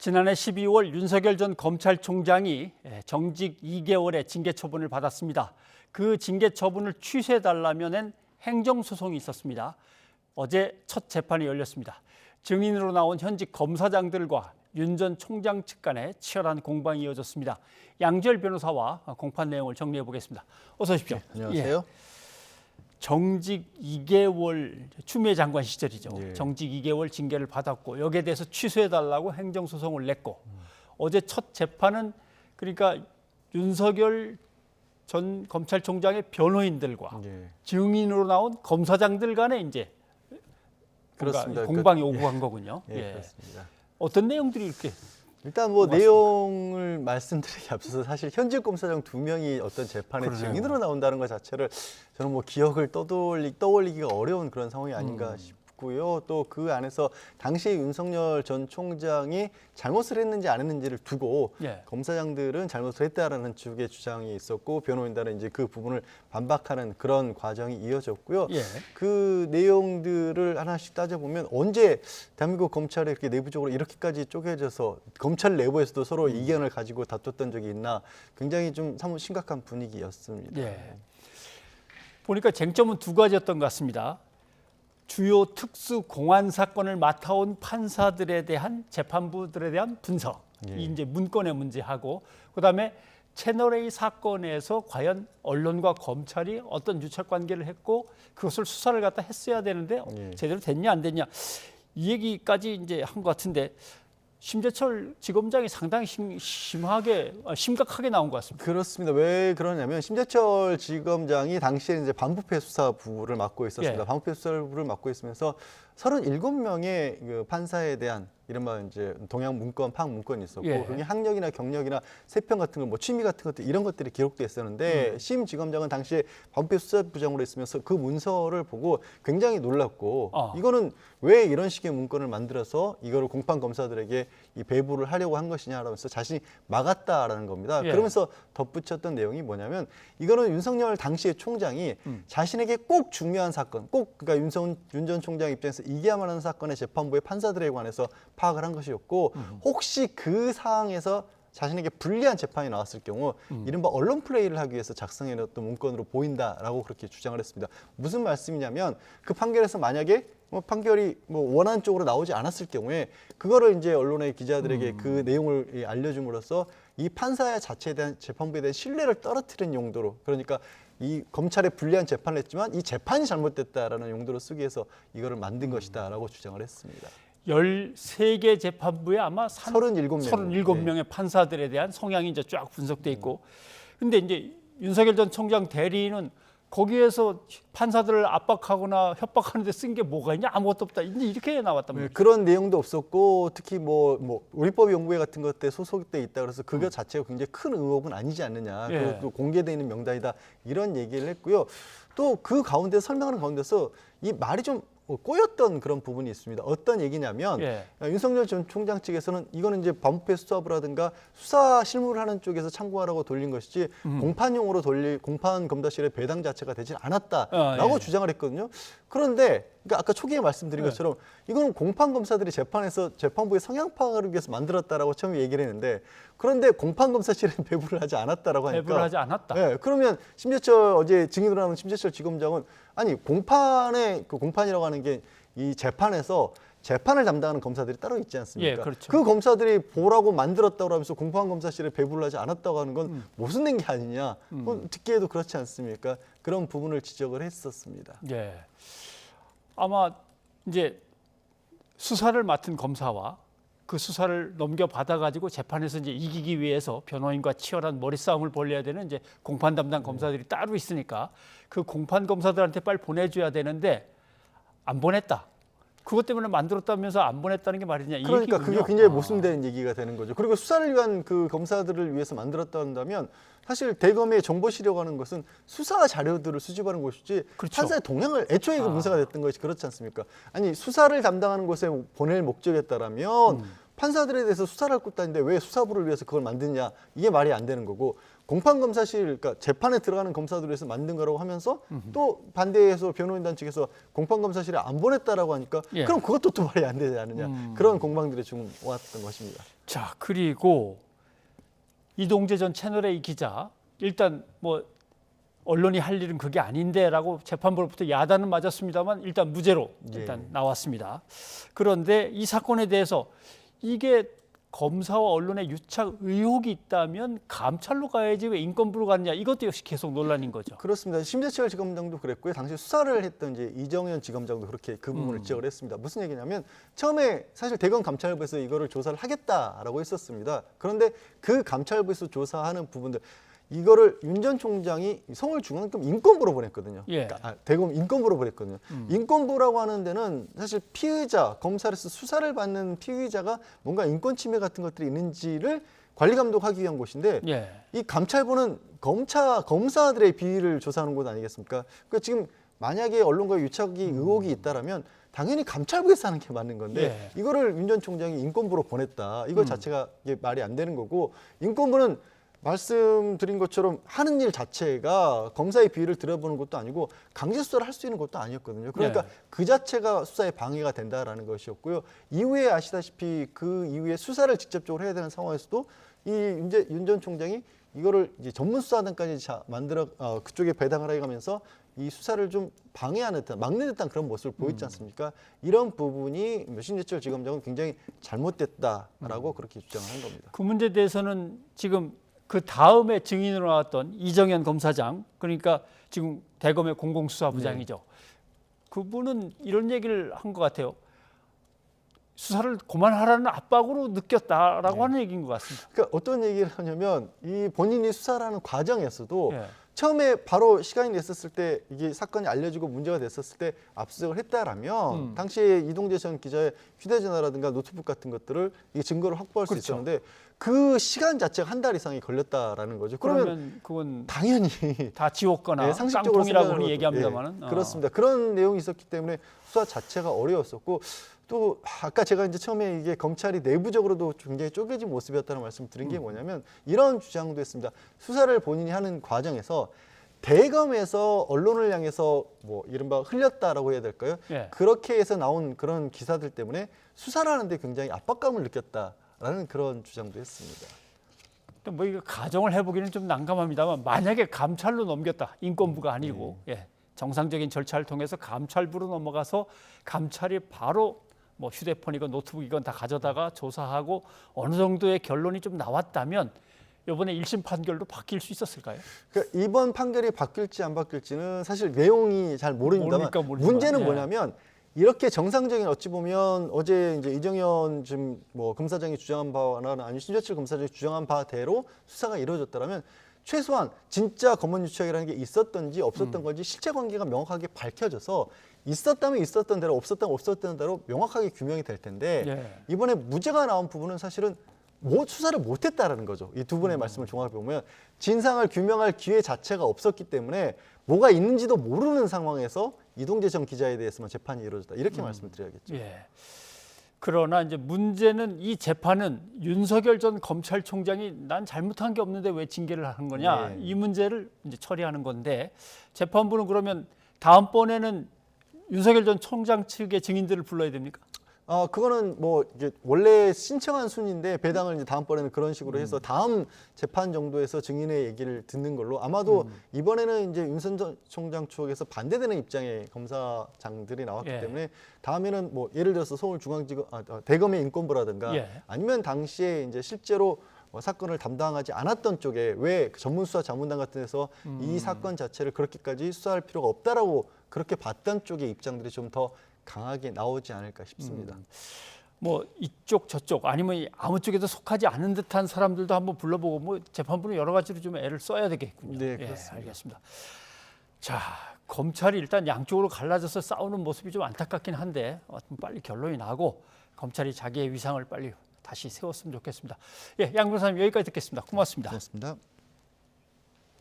지난해 12월 윤석열 전 검찰총장이 정직 2개월의 징계 처분을 받았습니다. 그 징계 처분을 취소해달라며 낸 행정소송이 있었습니다. 어제 첫 재판이 열렸습니다. 증인으로 나온 현직 검사장들과 윤 전 총장 측 간에 치열한 공방이 이어졌습니다. 양지열 변호사와 공판 내용을 정리해 보겠습니다. 어서 오십시오. 네, 안녕하세요. 정직 2개월 추미애 장관 시절이죠. 예. 정직 2개월 징계를 받았고 여기에 대해서 취소해달라고 행정소송을 냈고 어제 첫 재판은 그러니까 윤석열 전 검찰총장의 변호인들과 예. 증인으로 나온 검사장들 간에 이제 그렇습니다. 공방이 오고 간 거군요. 예, 그렇습니다. 어떤 내용들이 이렇게 일단 뭐 내용을 말씀드리기 앞서서 사실 현직 검사장 2명이 어떤 재판에 그러네요. 증인으로 나온다는 것 자체를 저는 뭐 기억을 떠올리기가 어려운 그런 상황이 아닌가 싶고요. 또 그 안에서 당시 윤석열 전 총장이 잘못을 했는지 안 했는지를 두고 예. 검사장들은 잘못을 했다라는 쪽의 주장이 있었고 변호인단은 이제 그 부분을 반박하는 그런 과정이 이어졌고요. 예. 그 내용들을 하나씩 따져보면 언제 대한민국 검찰이 이렇게 내부적으로 이렇게까지 쪼개져서 검찰 내부에서도 서로 이견을 가지고 다퉜던 적이 있나 굉장히 좀 사뭇 심각한 분위기였습니다. 예. 보니까 쟁점은 두 가지였던 것 같습니다. 주요 특수 공안 사건을 맡아온 판사들에 대한 재판부들에 대한 분석, 예. 이 이제 문건의 문제하고 그다음에 채널A 사건에서 과연 언론과 검찰이 어떤 유착 관계를 했고 그것을 수사를 갖다 했어야 되는데 예. 제대로 됐냐 안 됐냐 이 얘기까지 이제 한 것 같은데. 심재철 지검장이 상당히 심각하게 나온 것 같습니다. 그렇습니다. 왜 그러냐면 심재철 지검장이 당시에 이제 반부패 수사부를 맡고 있었습니다. 예. 반부패 수사부를 맡고 있으면서 37명의 그 판사에 대한 이른바 이제 동양 문건, 파 문건이 있었고 예. 그게 학력이나 경력이나 세평 같은 거, 뭐 취미 같은 것들 이런 것들이 기록돼 있었는데 심 지검장은 당시에 반부패 수사부장으로 있으면서 그 문서를 보고 굉장히 놀랐고 이거는 왜 이런 식의 문건을 만들어서 이거를 공판 검사들에게 이 배부를 하려고 한 것이냐라면서 자신이 막았다라는 겁니다. 예. 그러면서 덧붙였던 내용이 뭐냐면 이거는 윤석열 당시의 총장이 자신에게 꼭 중요한 사건, 꼭 그러니까 윤 전 총장 입장에서 이겨야만 하는 사건의 재판부의 판사들에 관해서 파악을 한 것이었고 혹시 그 사항에서 자신에게 불리한 재판이 나왔을 경우 이른바 언론 플레이를 하기 위해서 작성해놨던 문건으로 보인다라고 그렇게 주장을 했습니다. 무슨 말씀이냐면 그 판결에서 만약에 판결이 원하는 쪽으로 나오지 않았을 경우에 그거를 이제 언론의 기자들에게 그 내용을 알려줌으로써 이 판사 자체에 대한 재판부에 대한 신뢰를 떨어뜨리는 용도로 그러니까 이 검찰에 불리한 재판을 했지만 이 재판이 잘못됐다라는 용도로 쓰기 위해서 이거를 만든 것이다라고 주장을 했습니다. 13개 재판부에 아마 37명의 네. 판사들에 대한 성향이 이제 쫙 분석돼 있고 근데 이제 윤석열 전 총장 대리인은 거기에서 판사들을 압박하거나 협박하는 데 쓴 게 뭐가 있냐 아무것도 없다 이제 이렇게 나왔단 말이에요. 그런 내용도 없었고 특히 뭐 우리법연구회 같은 것에 소속돼 있다 그래서 그거 자체가 굉장히 큰 의혹은 아니지 않느냐. 예. 그리고 또 공개되어 있는 명단이다 이런 얘기를 했고요. 또 그 가운데 설명하는 가운데서 이 말이 좀 꼬였던 그런 부분이 있습니다. 어떤 얘기냐면 예. 윤석열 전 총장 측에서는 이거는 이제 반부패 수사부라든가 수사 실무를 하는 쪽에서 참고하라고 돌린 것이지 공판용으로 공판 검사실의 배당 자체가 되질 않았다라고 예. 주장을 했거든요. 그런데 그러니까 아까 초기에 말씀드린 것처럼 이거는 공판 검사들이 재판에서 재판부의 성향 파악을 위해서 만들었다라고 처음에 얘기를 했는데 그런데 공판 검사실은 배부를 하지 않았다라고 하니까 배부를 하지 않았다. 네, 그러면 심재철 어제 증인으로 나온 심재철 지검장은 아니 공판의 그 공판이라고 하는 게 이 재판에서 재판을 담당하는 검사들이 따로 있지 않습니까? 예, 그렇죠. 그 검사들이 보라고 만들었다고 하면서 공판 검사실에 배부를 하지 않았다고 하는 건 모순된 게 아니냐? 그건 듣기에도 그렇지 않습니까? 그런 부분을 지적을 했었습니다. 예. 아마 이제 수사를 맡은 검사와 그 수사를 넘겨받아 가지고 재판에서 이제 이기기 위해서 변호인과 치열한 머리싸움을 벌여야 되는 이제 공판 담당 검사들이 따로 있으니까 그 공판 검사들한테 빨리 보내줘야 되는데 안 보냈다. 그것 때문에 만들었다면서 안 보냈다는 게 말이냐 이 그러니까 얘기군요. 그게 굉장히 모순된 얘기가 되는 거죠. 그리고 수사를 위한 그 검사들을 위해서 만들었다 한다면 사실 대검에 정보시려고 하는 것은 수사 자료들을 수집하는 것이지 그렇죠. 판사의 동향을 애초에 그 문제가 됐던 것이 그렇지 않습니까? 아니 수사를 담당하는 곳에 보낼 목적에 따르면 판사들에 대해서 수사를 할 것도 아닌데 왜 수사부를 위해서 그걸 만드냐, 이게 말이 안 되는 거고, 공판검사실, 그러니까 재판에 들어가는 검사들을 위해서 만든 거라고 하면서 또 반대해서 변호인단 측에서 공판검사실에 안 보냈다라고 하니까 예. 그럼 그것도 또 말이 안 되지 않느냐, 그런 공방들이 좀 왔던 것입니다. 자, 그리고 이동재 전 채널A 기자, 일단 뭐 언론이 할 일은 그게 아닌데라고 재판부로부터 야단은 맞았습니다만 일단 무죄로 일단 나왔습니다. 그런데 이 사건에 대해서 이게 검사와 언론의 유착 의혹이 있다면 감찰로 가야지 왜 인권부로 갔냐, 이것도 역시 계속 논란인 거죠. 그렇습니다. 심재철 지검장도 그랬고요. 당시 수사를 했던 이제 이정현 지검장도 그렇게 그 부분을 지적을 했습니다. 무슨 얘기냐면 처음에 사실 대검 감찰부에서 이거를 조사를 하겠다라고 했었습니다. 그런데 그 감찰부에서 조사하는 부분들, 이거를 윤 전 총장이 서울중앙지검 인권부로 보냈거든요. 예. 그러니까 대검 인권부로 보냈거든요. 인권부라고 하는 데는 사실 피의자, 검찰에서 수사를 받는 피의자가 뭔가 인권 침해 같은 것들이 있는지를 관리 감독하기 위한 곳인데, 예. 이 감찰부는 검사들의 비위를 조사하는 곳 아니겠습니까? 그러니까 지금 만약에 언론과 유착이 의혹이 있다라면 당연히 감찰부에서 하는 게 맞는 건데 이거를 윤 전 총장이 인권부로 보냈다. 이거 자체가 이게 말이 안 되는 거고, 인권부는 말씀드린 것처럼 하는 일 자체가 검사의 비위를 들여보는 것도 아니고 강제 수사를 할 수 있는 것도 아니었거든요. 그러니까 그 자체가 수사에 방해가 된다라는 것이었고요. 이후에 아시다시피 그 이후에 수사를 직접적으로 해야 되는 상황에서도 이 윤 전 총장이 이거를 이제 전문 수사단까지 만들어 그쪽에 배당을 해가면서 이 수사를 좀 방해하는 듯한, 막는 듯한 그런 모습을 보였지 않습니까? 이런 부분이 심재철 지검장은 굉장히 잘못됐다라고 그렇게 주장을 한 겁니다. 그 문제에 대해서는 지금 그 다음에 증인으로 나왔던 이정현 검사장, 그러니까 지금 대검의 공공수사부장이죠. 그분은 이런 얘기를 한 것 같아요. 수사를 그만하라는 압박으로 느꼈다라고 하는 얘기인 것 같습니다. 그러니까 어떤 얘기를 하냐면 이 본인이 수사를 하는 과정에서도 처음에 바로 시간이 됐었을 때, 이게 사건이 알려지고 문제가 됐었을 때 압수수색을 했다라면 당시에 이동재 전 기자의 휴대전화라든가 노트북 같은 것들을 이 증거를 확보할 수 있었는데 그 시간 자체가 한 달 이상이 걸렸다라는 거죠. 그러면 그건 당연히 다 지웠거나 상식적으로 깡통이라고 생각을 흔히 얘기합니다만은 그렇습니다. 그런 내용이 있었기 때문에 수사 자체가 어려웠었고, 또 아까 제가 이제 처음에 이게 검찰이 내부적으로도 굉장히 쪼개진 모습이었다는 말씀을 드린 게 뭐냐면 이런 주장도 했습니다. 수사를 본인이 하는 과정에서 대검에서 언론을 향해서 뭐 이른바 흘렸다라고 해야 될까요? 그렇게 해서 나온 그런 기사들 때문에 수사를 하는데 굉장히 압박감을 느꼈다라는 그런 주장도 했습니다. 뭐 이거 가정을 해보기는 좀 난감합니다만, 만약에 감찰로 넘겼다, 인권부가 아니고 정상적인 절차를 통해서 감찰부로 넘어가서 감찰이 바로 뭐 휴대폰이건 노트북이건 다 가져다가 조사하고 어느 정도의 결론이 좀 나왔다면 이번에 1심 판결도 바뀔 수 있었을까요? 그러니까 이번 판결이 바뀔지 안 바뀔지는 사실 내용이 잘 모릅니다만 문제는 뭐냐면 이렇게 정상적인, 어찌 보면 어제 이제 이정현 지금 뭐 검사장이 주장한 바나 아니면 심재철 검사장이 주장한 바대로 수사가 이루어졌다면 최소한 진짜 검언 유착이라는 게 있었던지 없었던 건지 실체 관계가 명확하게 밝혀져서 있었다면 있었던 대로, 없었다면 없었던 대로 명확하게 규명이 될 텐데 이번에 무죄가 나온 부분은 사실은 수사를 못했다라는 거죠. 이 두 분의 말씀을 종합해 보면 진상을 규명할 기회 자체가 없었기 때문에 뭐가 있는지도 모르는 상황에서 이동재 전 기자에 대해서만 재판이 이루어졌다, 이렇게 말씀을 드려야겠죠. 그러나 이제 문제는 이 재판은 윤석열 전 검찰총장이 난 잘못한 게 없는데 왜 징계를 하는 거냐, 이 문제를 이제 처리하는 건데, 재판부는 그러면 다음번에는 윤석열 전 총장 측의 증인들을 불러야 됩니까? 그거는 뭐 이제 원래 신청한 순인데 배당을 이제 다음번에는 그런 식으로 해서 다음 재판 정도에서 증인의 얘기를 듣는 걸로, 아마도 이번에는 이제 윤 전 총장 쪽에서 반대되는 입장의 검사장들이 나왔기 때문에 다음에는 뭐 예를 들어서 서울중앙지검 대검의 인권부라든가 아니면 당시에 이제 실제로 사건을 담당하지 않았던 쪽에 왜 전문수사 자문단 같은 데서 이 사건 자체를 그렇게까지 수사할 필요가 없다라고 그렇게 봤던 쪽의 입장들이 좀 더 강하게 나오지 않을까 싶습니다. 뭐 이쪽 저쪽 아니면 아무 쪽에도 속하지 않은 듯한 사람들도 한번 불러보고 뭐 재판부는 여러 가지로 좀 애를 써야 되겠군요. 네, 그렇습니다. 알겠습니다. 자, 검찰이 일단 양쪽으로 갈라져서 싸우는 모습이 좀 안타깝긴 한데 빨리 결론이 나고 검찰이 자기의 위상을 빨리 다시 세웠으면 좋겠습니다. 양 변호사님, 여기까지 듣겠습니다. 고맙습니다. 고맙습니다.